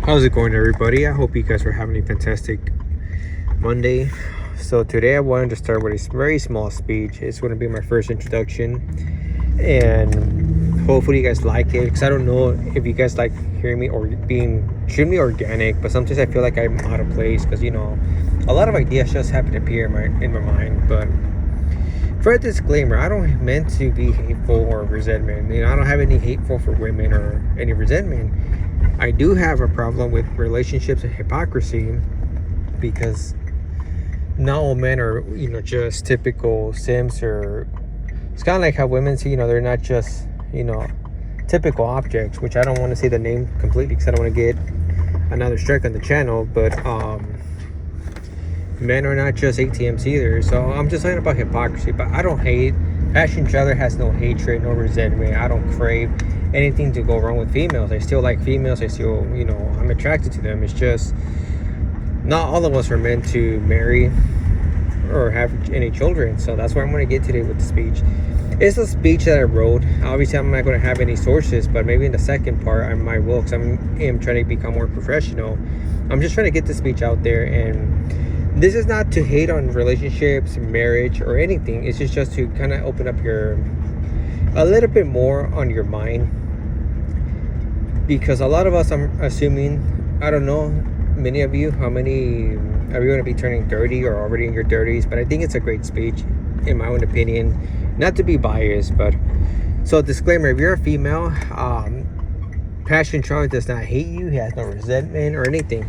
How's it going, everybody? I hope you guys are having a fantastic Monday. So today I wanted to start with a very small speech. It's going to be my first introduction, and hopefully you guys like it, because I don't know if you guys like hearing me or being extremely organic, but sometimes I feel like I'm out of place because a lot of ideas just happen to appear in my mind. But for a disclaimer, I don't meant to be hateful or resentment. I don't have any hateful for women or any resentment. I do have a problem with relationships and hypocrisy, because not all men are, just typical simps, or it's kind of like how women see, they're not just, typical objects, which I don't want to say the name completely because I don't want to get another strike on the channel, but men are not just ATMs either. So I'm just saying about hypocrisy, but I don't hate. Passion Trailer has no hatred, no resentment. I don't crave anything to go wrong with females. I still like females. I still, I'm attracted to them. It's just not all of us are meant to marry or have any children. So that's why I'm going to get today with the speech. It's a speech that I wrote. Obviously, I'm not going to have any sources, but maybe in the second part I might will, because I am trying to become more professional. I'm just trying to get the speech out there, and this is not to hate on relationships, marriage, or anything. It's just to kind of open up a little bit more on your mind, because a lot of us, I'm assuming, I don't know, many of you, how many are you going to be turning 30 or already in your 30s? But I think it's a great speech, in my own opinion, not to be biased. But so, disclaimer: if you're a female, Passion Charlie does not hate you. He has no resentment or anything.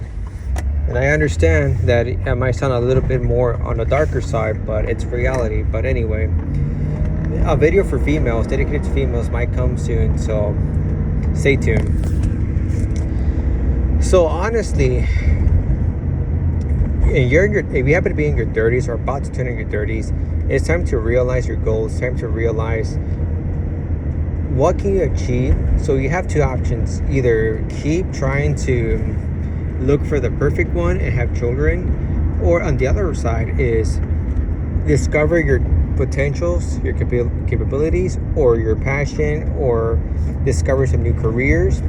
And I understand that it might sound a little bit more on the darker side, but it's reality. But anyway, a video for females, dedicated to females, might come soon, so stay tuned. So honestly, if you happen to be in your 30s or about to turn in your 30s, it's time to realize your goals. It's time to realize what can you achieve. So you have two options: either keep trying to look for the perfect one and have children, or on the other side is discover your potentials, your capabilities, or your passion, or discover some new careers.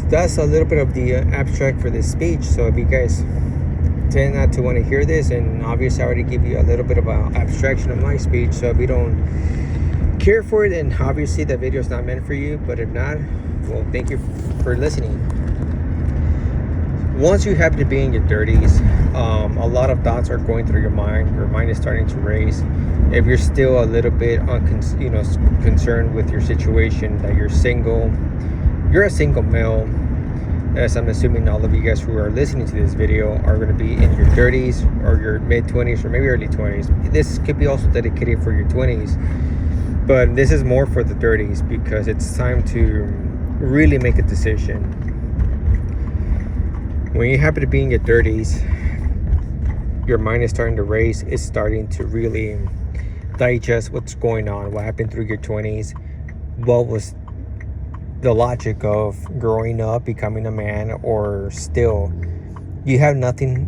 So that's a little bit of the abstract for this speech. So if you guys tend not to want to hear this, and obviously I already give you a little bit of an abstraction of my speech, so if you don't care for it, then obviously the video is not meant for you. But if not, well, thank you for listening. Once you happen to be in your 30s, a lot of thoughts are going through your mind. Your mind is starting to race. If you're still a little bit concerned with your situation, that you're single, you're a single male, as I'm assuming all of you guys who are listening to this video are going to be in your 30s or your mid-20s or maybe early 20s. This could be also dedicated for your 20s, but this is more for the 30s, because it's time to really make a decision. When you happen to be in your 30s, your mind is starting to race. It's starting to really digest what's going on, what happened through your 20s, what was the logic of growing up, becoming a man, or still you have nothing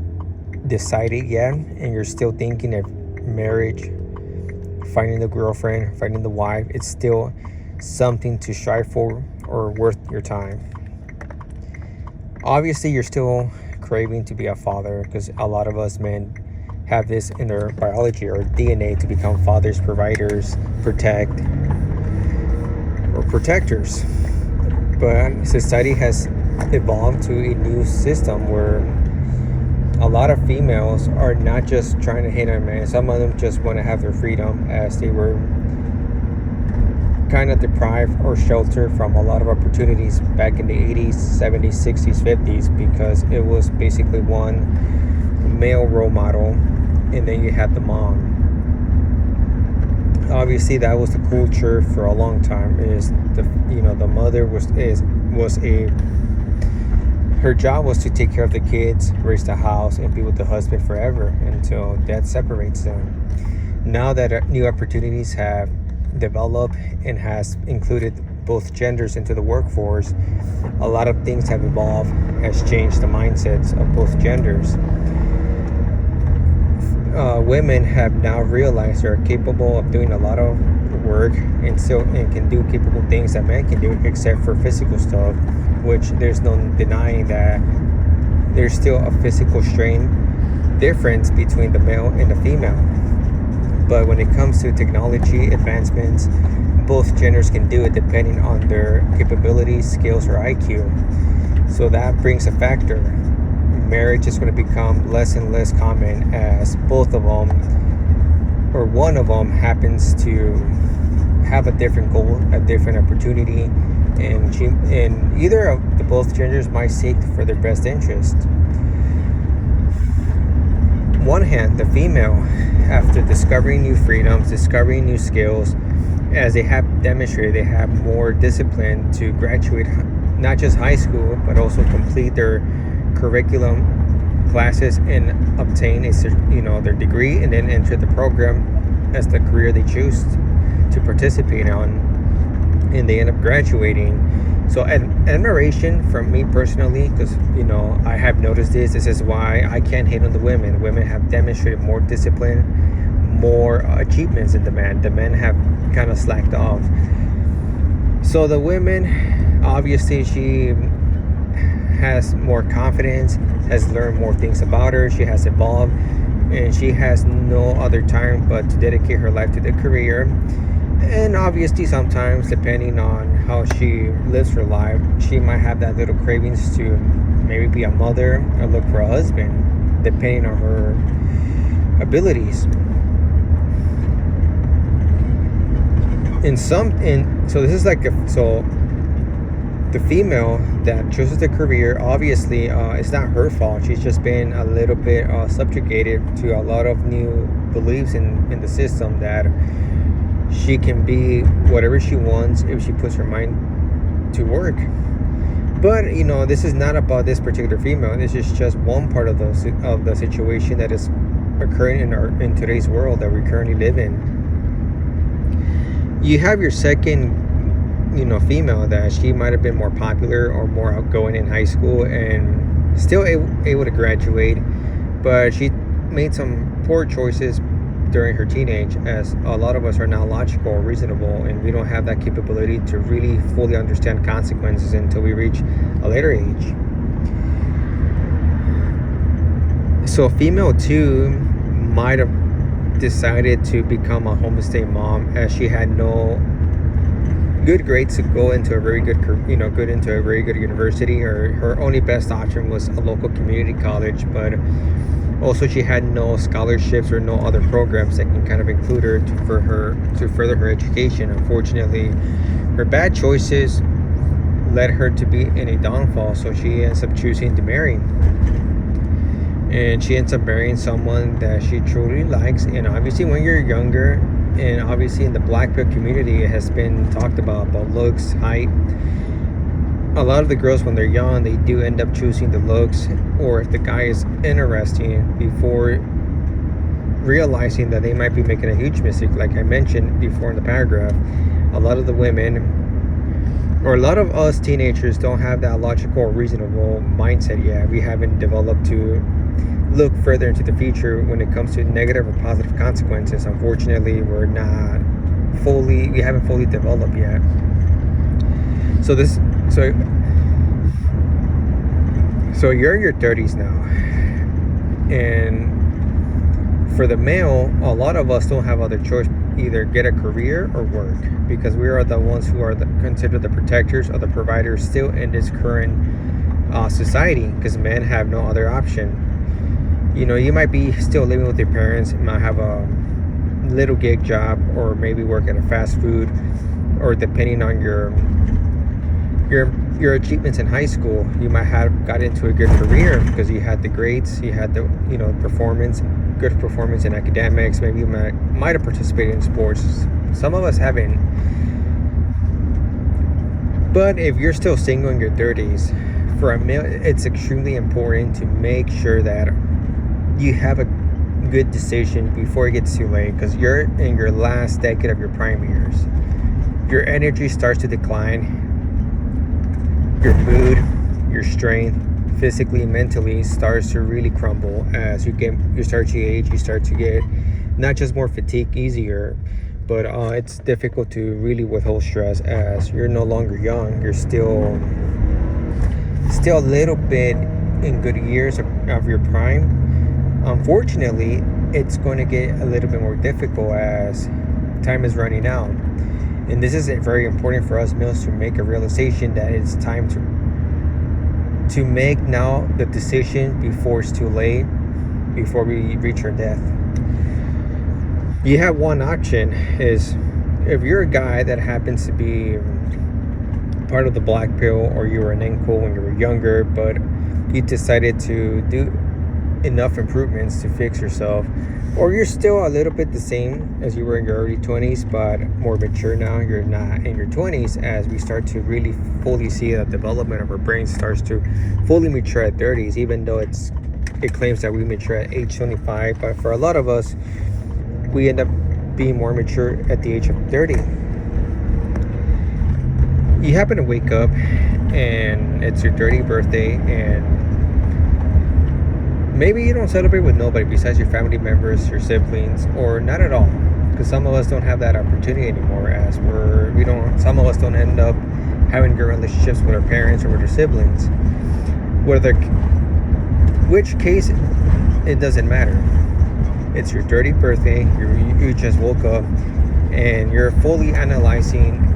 decided yet, and you're still thinking of marriage, finding the girlfriend, finding the wife. It's still something to strive for or worth your time. Obviously, you're still craving to be a father, because a lot of us men have this in their biology or DNA to become fathers, providers, protectors. But society has evolved to a new system where a lot of females are not just trying to hit on men. Some of them just want to have their freedom, as they were kind of deprived or sheltered from a lot of opportunities back in the 80s, 70s, 60s, 50s, because it was basically one male role model, and then you had the mom. Obviously, that was the culture for a long time. Is the mother her job was to take care of the kids, raise the house, and be with the husband forever until death separates them. Now that new opportunities have developed and has included both genders into the workforce, a lot of things have evolved, has changed the mindsets of both genders. Women have now realized they're capable of doing a lot of work and can do capable things that men can do, except for physical stuff, which there's no denying that there's still a physical strain difference between the male and the female. But when it comes to technology advancements, both genders can do it depending on their capabilities, skills, or IQ. So that brings a factor. Marriage is going to become less and less common as both of them, or one of them, happens to have a different goal, a different opportunity, and either of the both genders might seek for their best interest. One hand, the female, after discovering new freedoms, discovering new skills, as they have demonstrated, they have more discipline to graduate not just high school, but also complete their curriculum classes and obtain their degree, and then enter the program as the career they choose to participate on, and they end up graduating. So admiration from me personally, because I have noticed this is why I can't hate on the women. Women have demonstrated more discipline, more achievements than the men. The men have kind of slacked off. So the women, obviously, she has more confidence, has learned more things about her, she has evolved, and she has no other time but to dedicate her life to the career. And obviously, sometimes, depending on how she lives her life, she might have that little cravings to maybe be a mother or look for a husband, depending on her abilities. So this is the female that chooses the career, obviously, it's not her fault. She's just been a little bit subjugated to a lot of new beliefs in the system that she can be whatever she wants if she puts her mind to work. But this is not about this particular female. This is just one part of the situation that is occurring in today's world that we currently live in. You have your second female that she might have been more popular or more outgoing in high school and still able to graduate, but she made some poor choices during her teenage, as a lot of us are not logical or reasonable, and we don't have that capability to really fully understand consequences until we reach a later age. So female 2 might have decided to become a homestay mom, as she had no good grades to go into a very good into a very good university, or her only best option was a local community college, but also she had no scholarships or no other programs that can kind of include her to further her education. Unfortunately, her bad choices led her to be in a downfall, so she ends up choosing to marry, and she ends up marrying someone that she truly likes. And obviously, when you're younger, and obviously in the Black pill community, it has been talked about looks, height. A lot of the girls, when they're young, they do end up choosing the looks, or if the guy is interesting, before realizing that they might be making a huge mistake. Like I mentioned before in the paragraph, a lot of the women, or a lot of us teenagers, don't have that logical or reasonable mindset yet. We haven't developed to look further into the future when it comes to negative or positive consequences. Unfortunately, we haven't fully developed yet. So you're in your 30s now, and for the male, a lot of us don't have other choice, either get a career or work, because we are the ones who are considered the protectors or the providers still in this current society, because men have no other option. You might be still living with your parents, you might have a little gig job, or maybe work at a fast food, or depending on your achievements in high school, you might have got into a good career because you had the grades, you had the good performance in academics. Maybe you might have participated in sports. Some of us haven't. But if you're still single in your 30s, for a male, it's extremely important to make sure that you have a good decision before it gets too late, because you're in your last decade of your prime years. Your energy starts to decline. Your mood, your strength, physically and mentally, starts to really crumble as you start to age. You start to get not just more fatigue easier, but it's difficult to really withhold stress, as you're no longer young. You're still still a little bit in good years of your prime, unfortunately, it's going to get a little bit more difficult as time is running out. And this is very important for us males to make a realization that it's time to make now the decision before it's too late, before we reach our death. You have one option is if you're a guy that happens to be part of the black pill, or you were an uncle when you were younger, but you decided to do enough improvements to fix yourself, or you're still a little bit the same as you were in your early 20s but more mature now. You're not in your 20s, as we start to really fully see the development of our brain starts to fully mature at 30s, even though it claims that we mature at age 25, but for a lot of us we end up being more mature at the age of 30. You happen to wake up and it's your 30th birthday, and maybe you don't celebrate with nobody besides your family members, your siblings, or not at all, because some of us don't have that opportunity anymore, as some of us don't end up having good relationships with our parents or with our siblings. Which case, it doesn't matter. It's your 30th birthday, you just woke up, and you're fully analyzing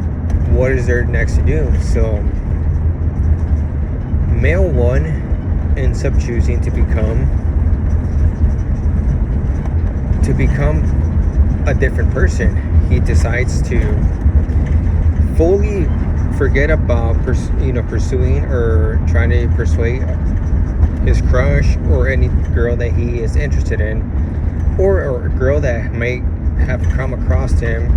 what is there next to do. So male one ends up choosing to become a different person. He decides to fully forget about pursuing or trying to persuade his crush or any girl that he is interested in, or a girl that might have come across him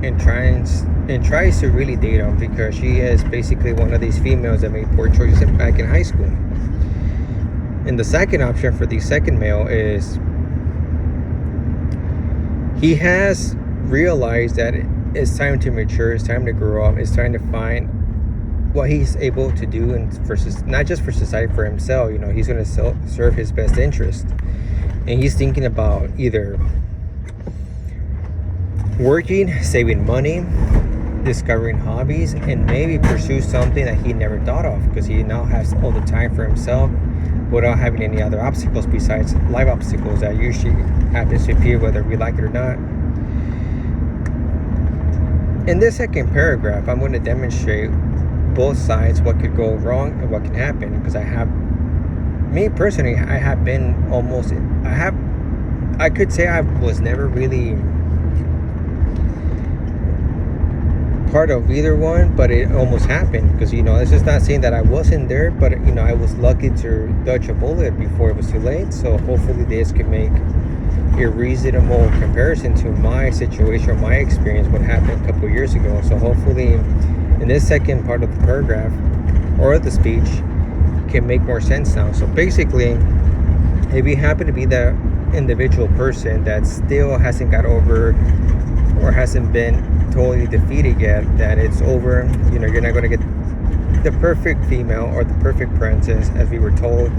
and tries to really date him, because she is basically one of these females that made poor choices back in high school. And the second option for the second male is he has realized that it's time to mature, it's time to grow up, it's time to find what he's able to do, and not just for society, for himself. He's going to serve his best interest, and he's thinking about either working, saving money, discovering hobbies, and maybe pursue something that he never thought of, because he now has all the time for himself without having any other obstacles besides life obstacles that usually happens to appear whether we like it or not. In this second paragraph, I'm going to demonstrate both sides, what could go wrong and what can happen, because me personally, I could say I was never really part of either one, but it almost happened, because this is not saying that I wasn't there, but I was lucky to dodge a bullet before it was too late. So hopefully this can make a reasonable comparison to my situation or my experience, what happened a couple of years ago. So hopefully in this second part of the paragraph or the speech can make more sense now. So basically, if you happen to be the individual person that still hasn't got over or hasn't been totally defeated yet, that it's over, you're not going to get the perfect female or the perfect princess as we were told,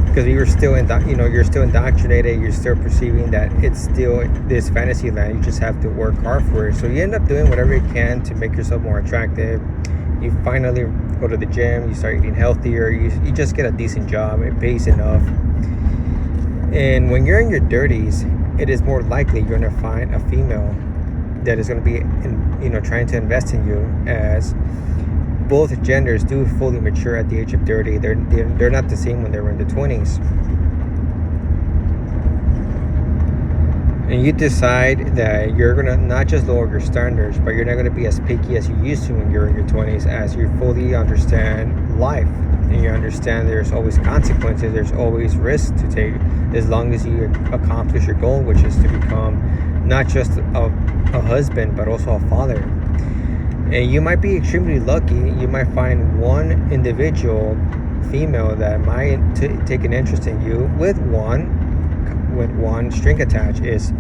because we were still you're still indoctrinated, you're still perceiving that it's still this fantasy land. You just have to work hard for it. So you end up doing whatever you can to make yourself more attractive. You finally go to the gym, you start eating healthier, you just get a decent job, it pays enough. And when you're in your 30s, it is more likely you're going to find a female that is going to be trying to invest in you, as both genders do fully mature at the age of 30. They're not the same when they were in the 20s. And you decide that you're going to not just lower your standards, but you're not going to be as picky as you used to when you're in your 20s, as you fully understand life and you understand there's always consequences, there's always risks to take, as long as you accomplish your goal, which is to become not just a husband but also a father. And you might be extremely lucky. You might find one individual female that might take an interest in you with one string attached, is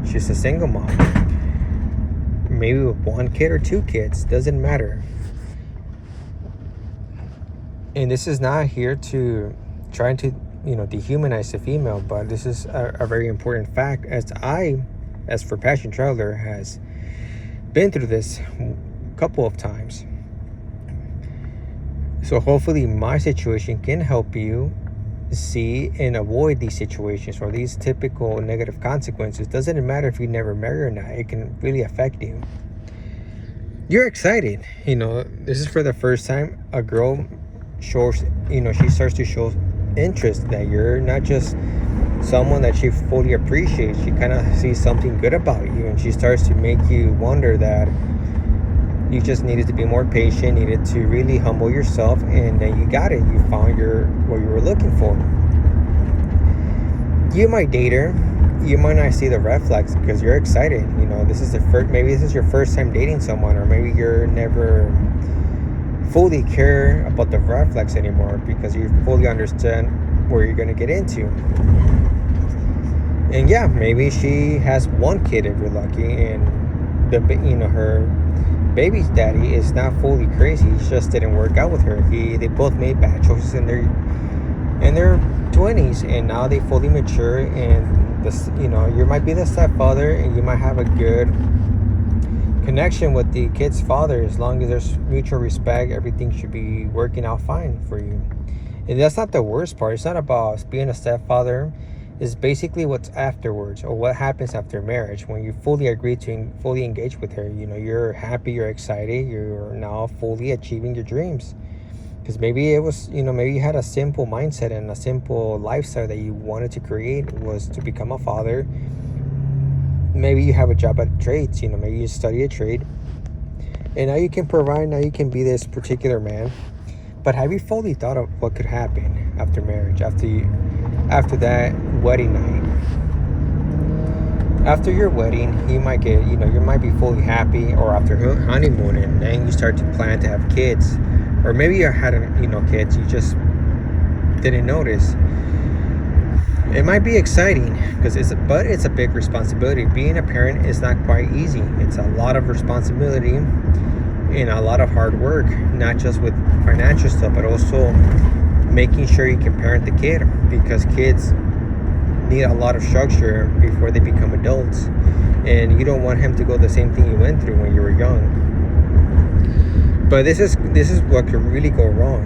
she's a single mom, maybe with one kid or two kids, doesn't matter. And this is not here to try to dehumanize the female, but this is a very important fact, as for Passion Traveler, has been through this a couple of times. So hopefully my situation can help you see and avoid these situations or these typical negative consequences. Doesn't matter if you never marry or not, it can really affect you. You're excited, this is for the first time a girl shows, she starts to show interest that you're not just someone that she fully appreciates. She kind of sees something good about you, and she starts to make you wonder that you just needed to be more patient, needed to really humble yourself, and then you got it. You found what you were looking for. You might date her. You might not see the red flags because you're excited. This is maybe this is your first time dating someone, or maybe you're never fully care about the red flags anymore because you fully understand where you're going to get into. And yeah, maybe she has one kid if you're lucky, and her baby's daddy is not fully crazy. He just didn't work out with her. They both made bad choices in their 20s, and now they fully mature. And you might be the stepfather, and you might have a good connection with the kid's father. As long as there's mutual respect, everything should be working out fine for you. And that's not the worst part. It's not about being a stepfather. It's basically what's afterwards, or what happens after marriage when you fully agree to fully engage with her. You're happy, you're excited, you're now fully achieving your dreams. Because maybe it was, maybe you had a simple mindset and a simple lifestyle that you wanted to create was to become a father. Maybe you have a job at trades, maybe you study a trade, and now you can provide, now you can be this particular man. But have you fully thought of what could happen after marriage, after that wedding night? After your wedding, you might get, you might be fully happy, or after honeymoon, and then you start to plan to have kids, or maybe you had, kids, you just didn't notice. It might be exciting but it's a big responsibility. Being a parent is not quite easy. It's a lot of responsibility and a lot of hard work, not just with financial stuff, but also making sure you can parent the kid, because kids need a lot of structure before they become adults, and you don't want him to go the same thing you went through when you were young. But this is what could really go wrong,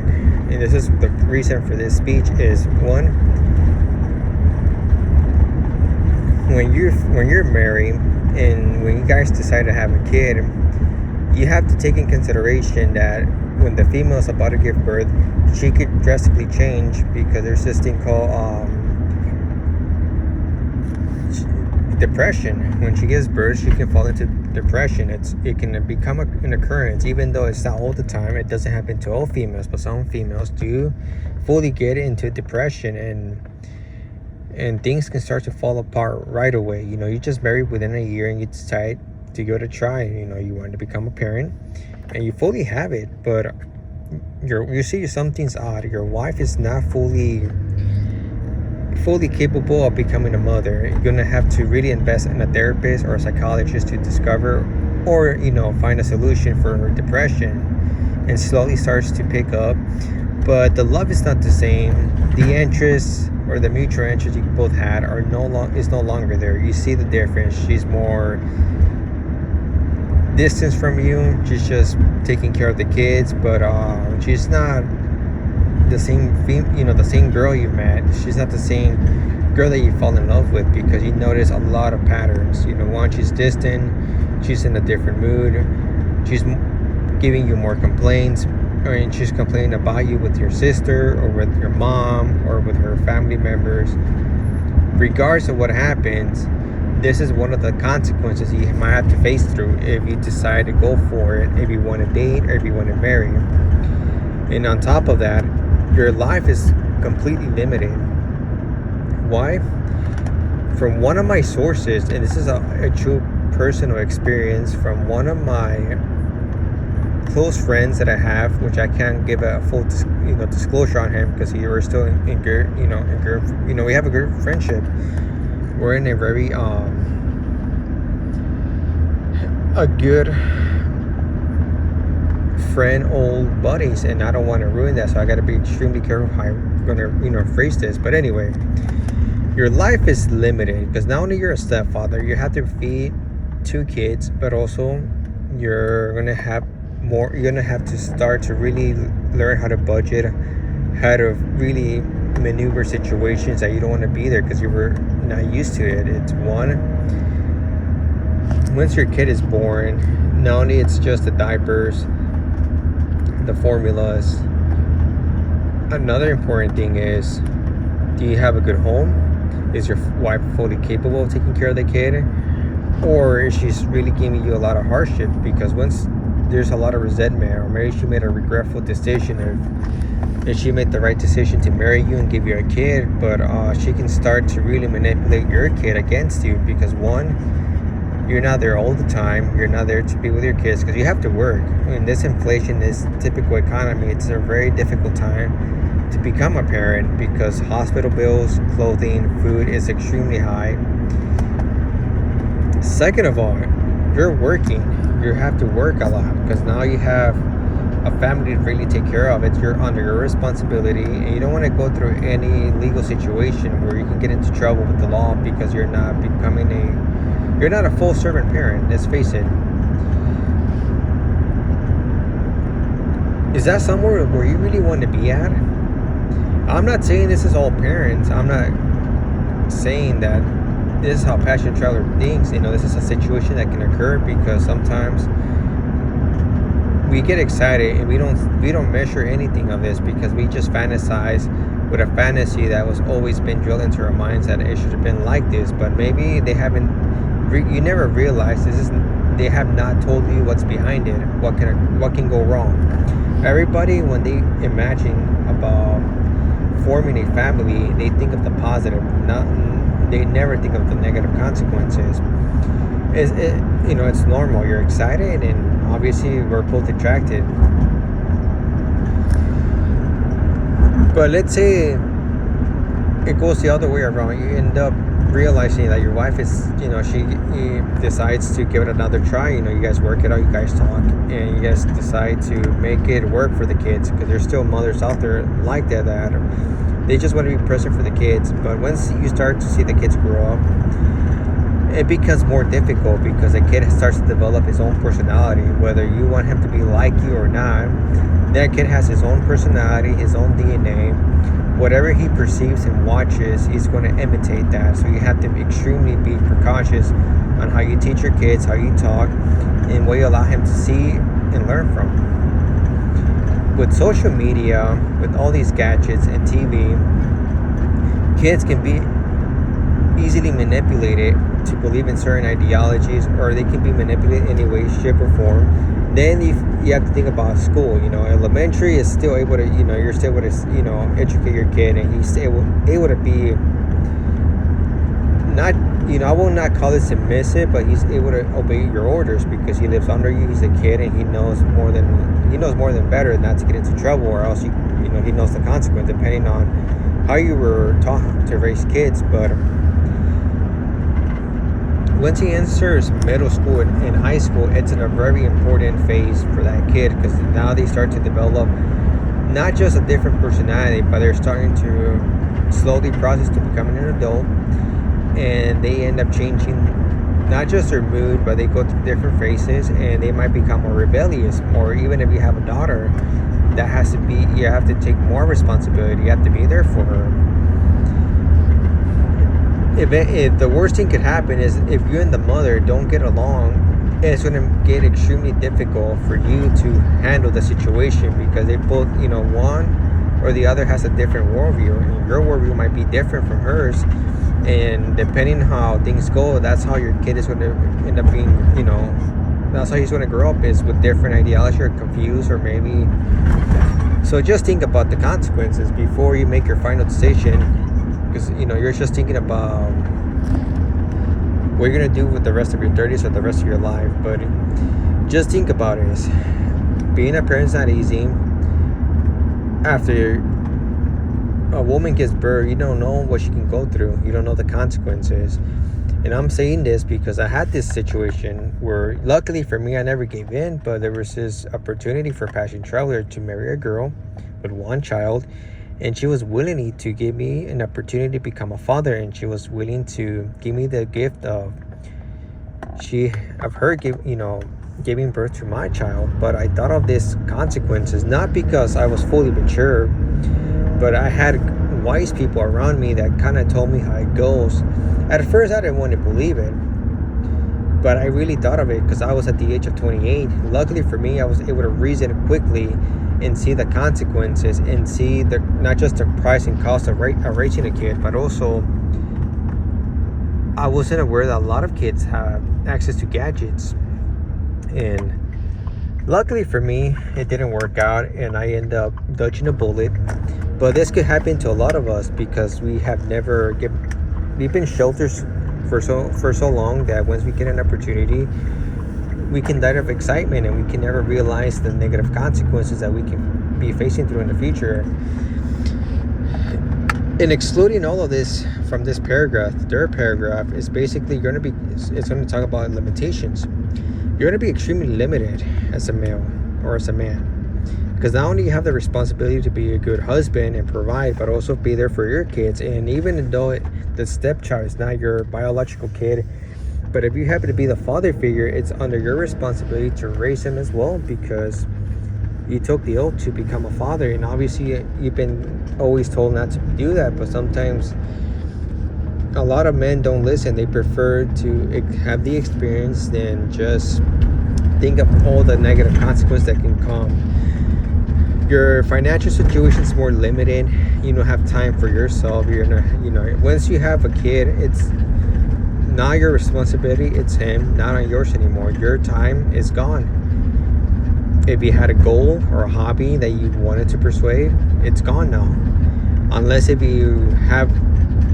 and this is the reason for this speech. Is one, when you're married and when you guys decide to have a kid, you have to take in consideration that when the female is about to give birth, she could drastically change, because there's this thing called depression. When she gives birth, she can fall into depression. It can become an occurrence, even though it's not all the time. It doesn't happen to all females, but some females do fully get into depression, and things can start to fall apart right away. You just married within a year and you decide to go to try, you want to become a parent, and you fully have it, but you see something's odd. Your wife is not fully capable of becoming a mother. You're gonna have to really invest in a therapist or a psychologist to discover, or find a solution for her depression, and slowly starts to pick up. But the love is not the same. The interest, or the mutual interest you both had, is no longer there. You see the difference. She's more distance from you. She's just taking care of the kids, but she's not the same the same girl you met. She's not the same girl that you fall in love with, because you notice a lot of patterns. One, she's distant, she's in a different mood, she's giving you more complaints, and she's complaining about you with your sister or with your mom or with her family members. Regardless of what happens, this is one of the consequences you might have to face through if you decide to go for it, if you want to date or if you want to marry. And on top of that, your life is completely limited. Why? From one of my sources, and this is a true personal experience from one of my close friends that I have, which I can't give a full disclosure on him, because we were still in good, we have a good friendship. We're in a very a good friend, old buddies, and I don't want to ruin that, so I got to be extremely careful how I'm gonna phrase this. But anyway, your life is limited, because not only you're a stepfather, you have to feed 2 kids, but also you're gonna have you're gonna have to start to really learn how to budget, how to really maneuver situations that you don't want to be there because you were not used to it. It's one, once your kid is born, not only it's just the diapers, the formulas. Another important thing is, do you have a good home? Is your wife fully capable of taking care of the kid? Or is she really giving you a lot of hardship? Because once there's a lot of resentment, or maybe she made a regretful decision, if she made the right decision to marry you and give you a kid, but she can start to really manipulate your kid against you because one, you're not there all the time. You're not there to be with your kids because you have to work. I mean, this inflation, this typical economy, it's a very difficult time to become a parent because hospital bills, clothing, food is extremely high. Second of all, you're working. You have to work a lot because now you have a family to really take care of. You're under your responsibility, and you don't want to go through any legal situation where you can get into trouble with the law because you're not a full servant parent. Let's face it. Is that somewhere where you really want to be at? I'm not saying this is all parents. I'm not saying that this is how Passion Traveler thinks. This is a situation that can occur because sometimes we get excited and we don't measure anything of this because we just fantasize with a fantasy that was always been drilled into our minds that it should have been like this. But maybe they haven't. You never realize they have not told you what's behind it. What can go wrong? Everybody, when they imagine about forming a family, they think of the positive. They never think of the negative consequences. It's normal. You're excited, and obviously we're both attracted. But let's say it goes the other way around. You end up realizing that your wife is, she decides to give it another try. You guys work it out, you guys talk, and you guys decide to make it work for the kids because there's still mothers out there like that they just want to be present for the kids. But once you start to see the kids grow up, it becomes more difficult because the kid starts to develop his own personality. Whether you want him to be like you or not, that kid has his own personality, his own DNA. Whatever he perceives and watches, he's going to imitate that. So you have to extremely be precautious on how you teach your kids, how you talk, and what you allow him to see and learn from. With social media, with all these gadgets and TV, kids can be easily manipulated to believe in certain ideologies, or they can be manipulated in any way, shape, or form. Then you have to think about school. Elementary is still able to, you're still able to, educate your kid, and he's still able to be not, I will not call it submissive, but he's able to obey your orders because he lives under you. He's a kid, and he knows more than better not to get into trouble, or else he knows the consequence depending on how you were taught to raise kids. But once he enters middle school and high school, it's in a very important phase for that kid because now they start to develop not just a different personality, but they're starting to slowly process to becoming an adult, and they end up changing not just their mood, but they go through different phases, and they might become more rebellious. Or even if you have a daughter, you have to take more responsibility. You have to be there for her. If the worst thing could happen is if you and the mother don't get along, it's going to get extremely difficult for you to handle the situation because they both, one or the other has a different worldview, and your worldview might be different from hers. And depending on how things go, that's how your kid is going to end up being, that's how he's going to grow up, is with different ideology or confused, or maybe. So just think about the consequences before you make your final decision, because you're just thinking about what you're going to do with the rest of your 30s or the rest of your life. But just think about it. Being a parent's not easy. After a woman gives birth, you don't know what she can go through. You don't know the consequences. And I'm saying this because I had this situation where, luckily for me, I never gave in, but there was this opportunity for Passion Traveler to marry a girl with one child, and she was willing to give me an opportunity to become a father, and she was willing to give me the gift of giving birth to my child, but I thought of these consequences not because I was fully mature, but I had wise people around me that kind of told me how it goes. At first, I didn't want to believe it, but I really thought of it because I was at the age of 28. Luckily for me, I was able to reason quickly and see the consequences and see the not just the price and cost of raising a kid, but also I wasn't aware that a lot of kids have access to gadgets. And luckily for me, it didn't work out and I ended up dodging a bullet. But this could happen to a lot of us because we've been sheltered for so long that once we get an opportunity, we can die of excitement and we can never realize the negative consequences that we can be facing through in the future. And excluding all of this from this paragraph, the third paragraph is basically it's going to talk about limitations. You're going to be extremely limited as a male or as a man, because not only you have the responsibility to be a good husband and provide, but also be there for your kids. And even though the stepchild is not your biological kid, but if you happen to be the father figure, it's under your responsibility to raise him as well, because you took the oath to become a father. And obviously you've been always told not to do that, but sometimes a lot of men don't listen. They prefer to have the experience than just think of all the negative consequences that can come. Your financial situation is more limited. You don't have time for yourself. You're not, once you have a kid, it's not your responsibility, it's him, not on yours anymore. Your time is gone. If you had a goal or a hobby that you wanted to persuade, it's gone now. Unless if you have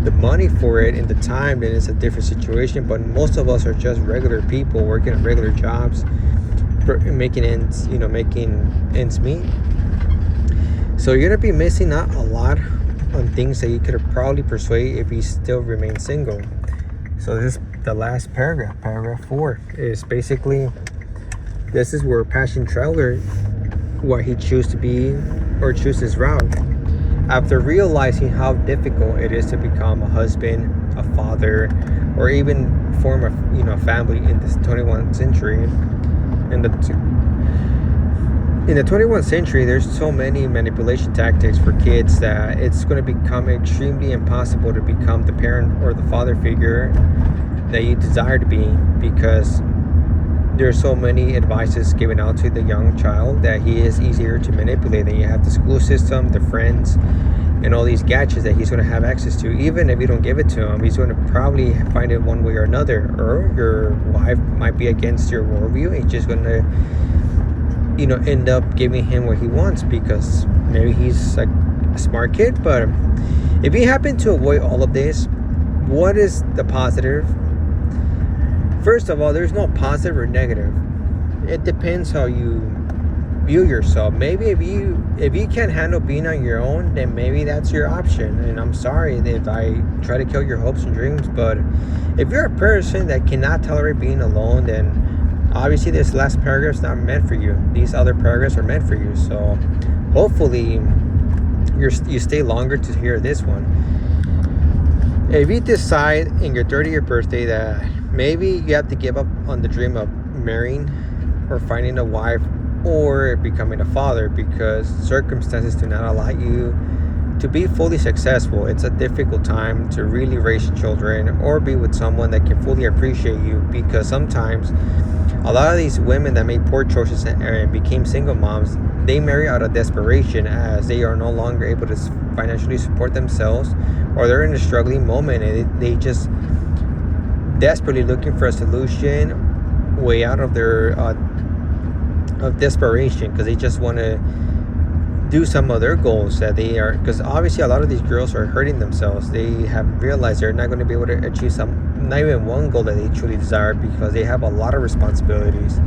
the money for it and the time, then it's a different situation. But most of us are just regular people working at regular jobs, making ends meet. So you're gonna be missing out a lot on things that you could have probably persuaded if you still remain single. So this is the last paragraph. Paragraph 4 is basically, this is where passion traveler, what he choose to be or choose his route. After realizing how difficult it is to become a husband, a father, or even form a family in this 21st century, in the 21st century, there's so many manipulation tactics for kids that it's going to become extremely impossible to become the parent or the father figure that you desire to be, because there's so many advices given out to the young child that he is easier to manipulate. Then you have the school system, the friends, and all these gadgets that he's going to have access to. Even if you don't give it to him, he's going to probably find it one way or another. Or your wife might be against your worldview. He's just going to end up giving him what he wants because maybe he's like a smart kid. But if you happen to avoid all of this, what is the positive? First of all, there's no positive or negative. It depends how you view yourself. Maybe if you can't handle being on your own, then maybe that's your option. And I'm sorry if I try to kill your hopes and dreams, but if you're a person that cannot tolerate being alone, then obviously this last paragraph is not meant for you. These other paragraphs are meant for you. So hopefully you stay longer to hear this one. If you decide in your 30th birthday that maybe you have to give up on the dream of marrying or finding a wife or becoming a father because circumstances do not allow you to be fully successful, it's a difficult time to really raise children or be with someone that can fully appreciate you, because sometimes a lot of these women that made poor choices and became single moms, they marry out of desperation as they are no longer able to financially support themselves, or they're in a struggling moment and they just desperately looking for a solution way out of their of desperation, because they just want to do some of their goals that they are, because obviously a lot of these girls are hurting themselves. They have realized they're not going to be able to achieve not even one goal that they truly desire, because they have a lot of responsibilities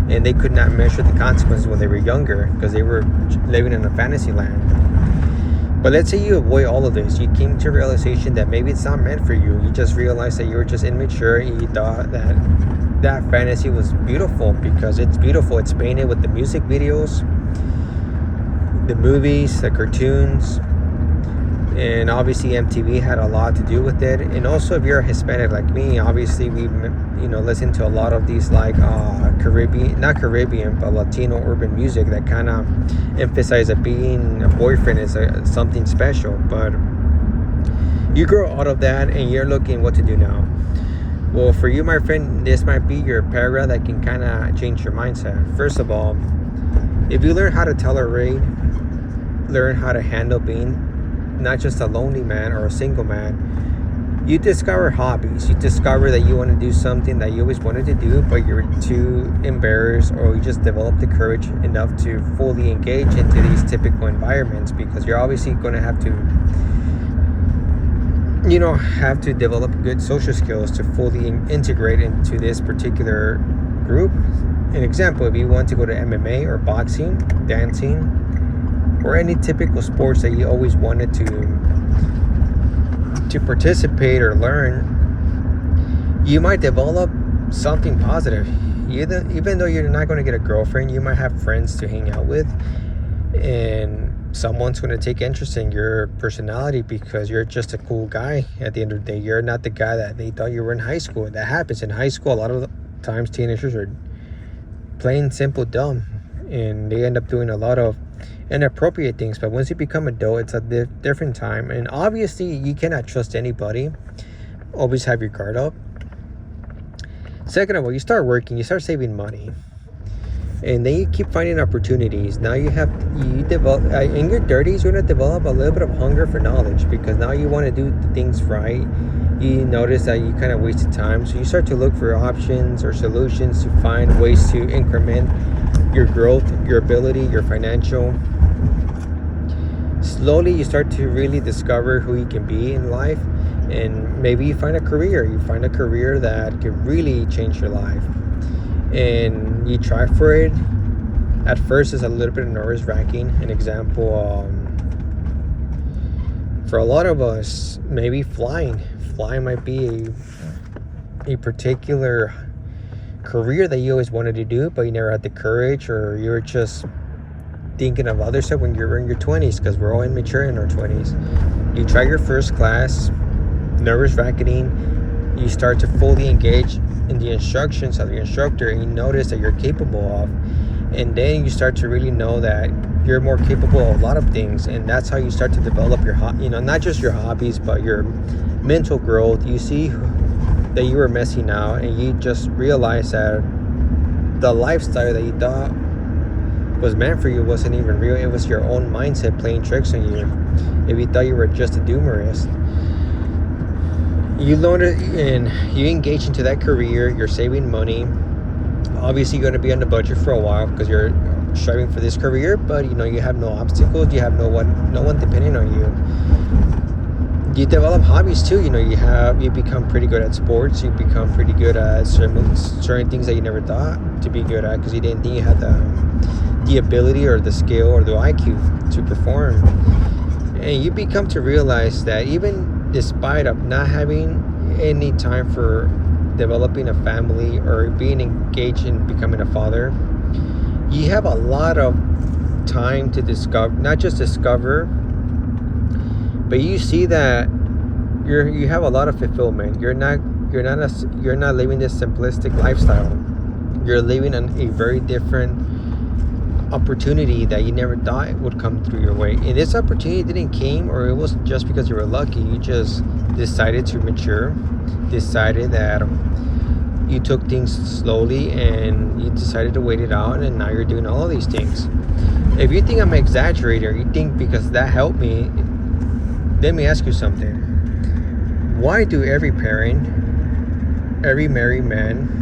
and they could not measure the consequences when they were younger because they were living in a fantasy land. But let's say you avoid all of this. You came to a realization that maybe it's not meant for you. You just realized that you were just immature and you thought that fantasy was beautiful, because it's beautiful. It's painted with the music videos, the movies, the cartoons, and obviously MTV had a lot to do with it. And also, if you're a Hispanic like me, obviously we listen to a lot of these like not Caribbean but Latino urban music that kind of emphasize that being a boyfriend is something special. But you grow out of that and you're looking what to do now. Well, for you, my friend, this might be your paragraph that can kind of change your mindset. First of all, if you learn how to tolerate, learn how to handle being not just a lonely man or a single man, you discover hobbies. You discover that you want to do something that you always wanted to do, but you're too embarrassed, or you just develop the courage enough to fully engage into these typical environments, because you're obviously going to have to develop good social skills to fully integrate into this particular group. An example, if you want to go to MMA or boxing, dancing, or any typical sports that you always wanted to participate or learn, you might develop something positive. Even though you're not going to get a girlfriend, you might have friends to hang out with, and someone's going to take interest in your personality because you're just a cool guy. At the end of the day, you're not the guy that they thought you were in high school. That happens in high school. A lot of the times teenagers are plain simple dumb, and they end up doing a lot of inappropriate things. But once you become adult, it's a different time, and obviously you cannot trust anybody. Always have your guard up. Second of all, you start working, you start saving money, and then you keep finding opportunities. Now you develop in your 30s, you're going to develop a little bit of hunger for knowledge, because now you want to do the things right. You notice that you kind of wasted time, so you start to look for options or solutions to find ways to increment your growth, your ability, your financial. Slowly you start to really discover who you can be in life, and maybe you find a career that can really change your life, and you try for it. At first it's a little bit nervous-wracking. An example, for a lot of us, maybe flying might be a particular career that you always wanted to do, but you never had the courage, or you were just thinking of other stuff when you were in your 20s, because we're all immature in our 20s. You try your first class, nervous-wracking. You start to fully engage in the instructions of the instructor, and you notice that you're capable of, and then you start to really know that you're more capable of a lot of things, and that's how you start to develop your not just your hobbies, but your mental growth. You see that you were missing out, and you just realize that the lifestyle that you thought was meant for you wasn't even real. It was your own mindset playing tricks on you. If you thought you were just a doomerist, you learn it and you engage into that career. You're saving money. Obviously you're going to be on the budget for a while because you're striving for this career, but you have no obstacles. You have no one depending on you. You develop hobbies too. You become pretty good at sports. You become pretty good at certain things that you never thought to be good at, because you didn't think you had the ability or the skill or the IQ to perform. And you become to realize that even despite of not having any time for developing a family or being engaged in becoming a father, you have a lot of time to discover, not just discover, but you see that you have a lot of fulfillment. You're not living this simplistic lifestyle. You're living a very different opportunity that you never thought would come through your way. And this opportunity didn't came, or it wasn't just because you were lucky. You just decided to mature, decided that you took things slowly, and you decided to wait it out, and now you're doing all of these things. If you think I'm exaggerating, or you think because that helped me, let me ask you something. Why do every parent, every married man,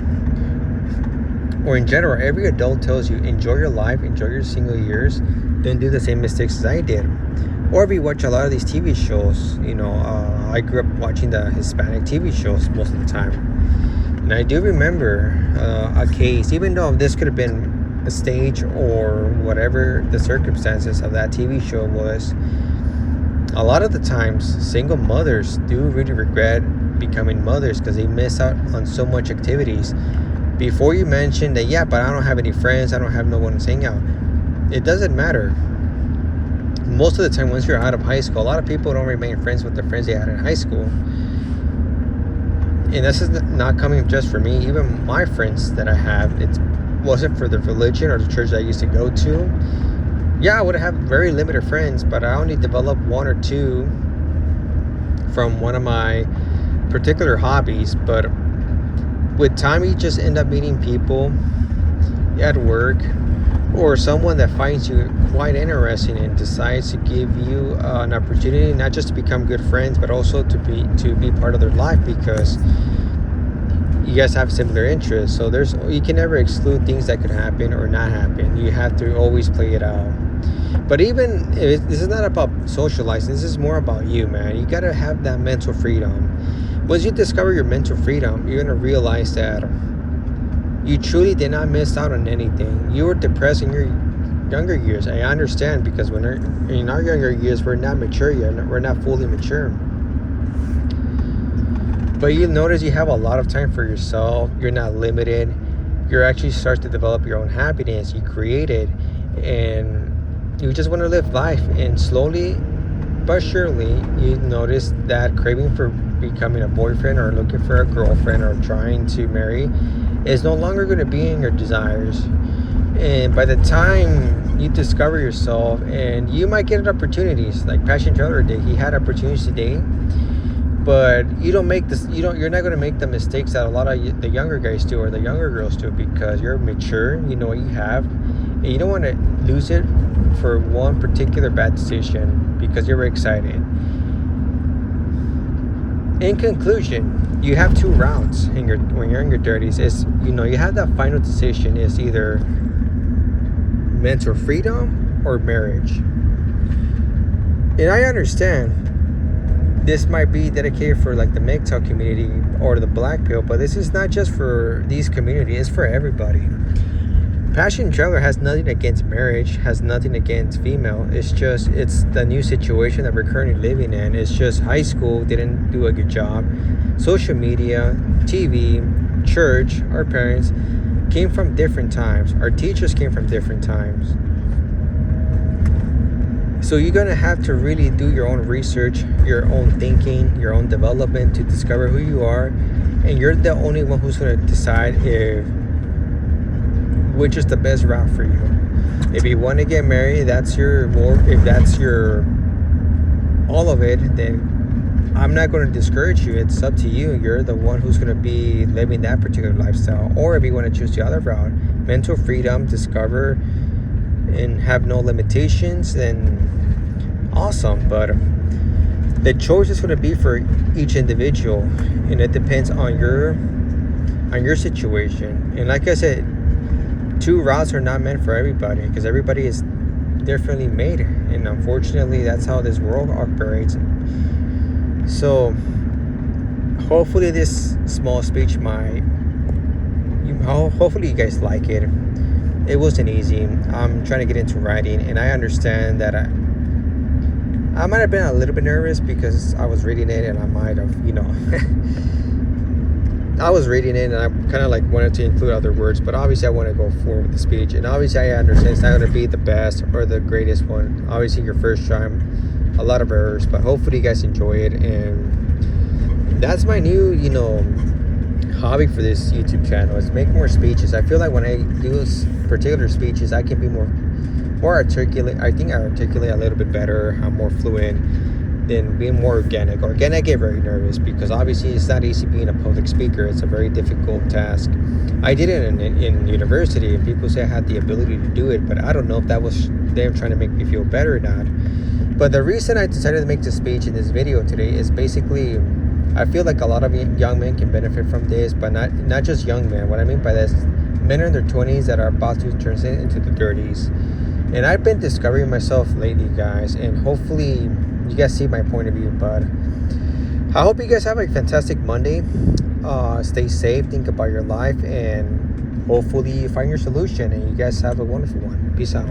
or in general, every adult tells you, enjoy your life, enjoy your single years, don't do the same mistakes as I did? Or if you watch a lot of these TV shows, I grew up watching the Hispanic TV shows most of the time. And I do remember a case, even though this could have been a stage or whatever the circumstances of that TV show was, a lot of the times single mothers do really regret becoming mothers because they miss out on so much activities. Before you mention that, yeah, but I don't have any friends, I don't have no one to hang out, it doesn't matter. most of the time, once you're out of high school, a lot of people don't remain friends with the friends they had in high school. And this is not coming just for me. Even my friends that I have, it wasn't for the religion or the church I used to go to. Yeah, I would have very limited friends, but I only developed one or two from one of my particular hobbies. But with time, you just end up meeting people at work, or someone that finds you quite interesting and decides to give you an opportunity not just to become good friends, but also to be part of their life, because you guys have similar interests. So you can never exclude things that could happen or not happen. You have to always play it out. But even if this is not about socializing, this is more about you, man. You gotta have that mental freedom. Once you discover your mental freedom, you're gonna realize that you truly did not miss out on anything. You were depressed in your younger years. I understand, because when in our younger years, we're not mature yet. We're not fully mature. But you notice you have a lot of time for yourself. You're not limited. You're actually start to develop your own happiness. You create it, and you just want to live life. And slowly but surely, you notice that craving for becoming a boyfriend or looking for a girlfriend or trying to marry is no longer going to be in your desires. And by the time you discover yourself, and you might get opportunities like Passion Trailer did. He had opportunities today, but you're not going to make the mistakes that a lot of the younger guys do or the younger girls do, because you're mature. You know what you have, and you don't want to lose it for one particular bad decision because you're excited. In conclusion, you have two routes when you're in your 30s. You have that final decision. Is either mental freedom or marriage. And I understand this might be dedicated for like the MGTOW community or the black pill, but this is not just for these communities, it's for everybody. Passion Trailer has nothing against marriage, has nothing against female. It's the new situation that we're currently living in. It's just high school didn't do a good job. Social media, TV, church, our parents came from different times. Our teachers came from different times. So you're going to have to really do your own research, your own thinking, your own development to discover who you are. And you're the only one who's going to decide which is the best route for you. If you want to get married, if that's your all of it, then I'm not going to discourage you. It's up to you. You're the one who's going to be living that particular lifestyle. Or if you want to choose the other route, mental freedom, discover and have no limitations, then awesome. But the choice is going to be for each individual, and it depends on your situation. And like I said, two routes are not meant for everybody, because everybody is differently made, and unfortunately that's how this world operates. So hopefully this small speech hopefully you guys like it. It wasn't easy. I'm trying to get into writing, and I understand that I might have been a little bit nervous because I was reading it, and I might have I was reading it, and I kind of like wanted to include other words, but obviously I want to go forward with the speech. And obviously I understand it's not going to be the best or the greatest one. Obviously your first time, a lot of errors, but hopefully you guys enjoy it. And that's my new, hobby for this YouTube channel, is make more speeches. I feel like when I do particular speeches, I can be more articulate. I think I articulate a little bit better. I'm more fluent than being more organic. I get very nervous because obviously it's not easy being a public speaker. It's a very difficult task. I did it in university, and people say I had the ability to do it, but I don't know if that was them trying to make me feel better or not. But the reason I decided to make this speech in this video today is basically, I feel like a lot of young men can benefit from this, but not just young men. What I mean by that is men in their 20s that are about to turn into the 30s. And I've been discovering myself lately, guys, and hopefully you guys see my point of view. But I hope you guys have a fantastic Monday. Stay safe, think about your life, and hopefully you find your solution, and you guys have a wonderful one. Peace out.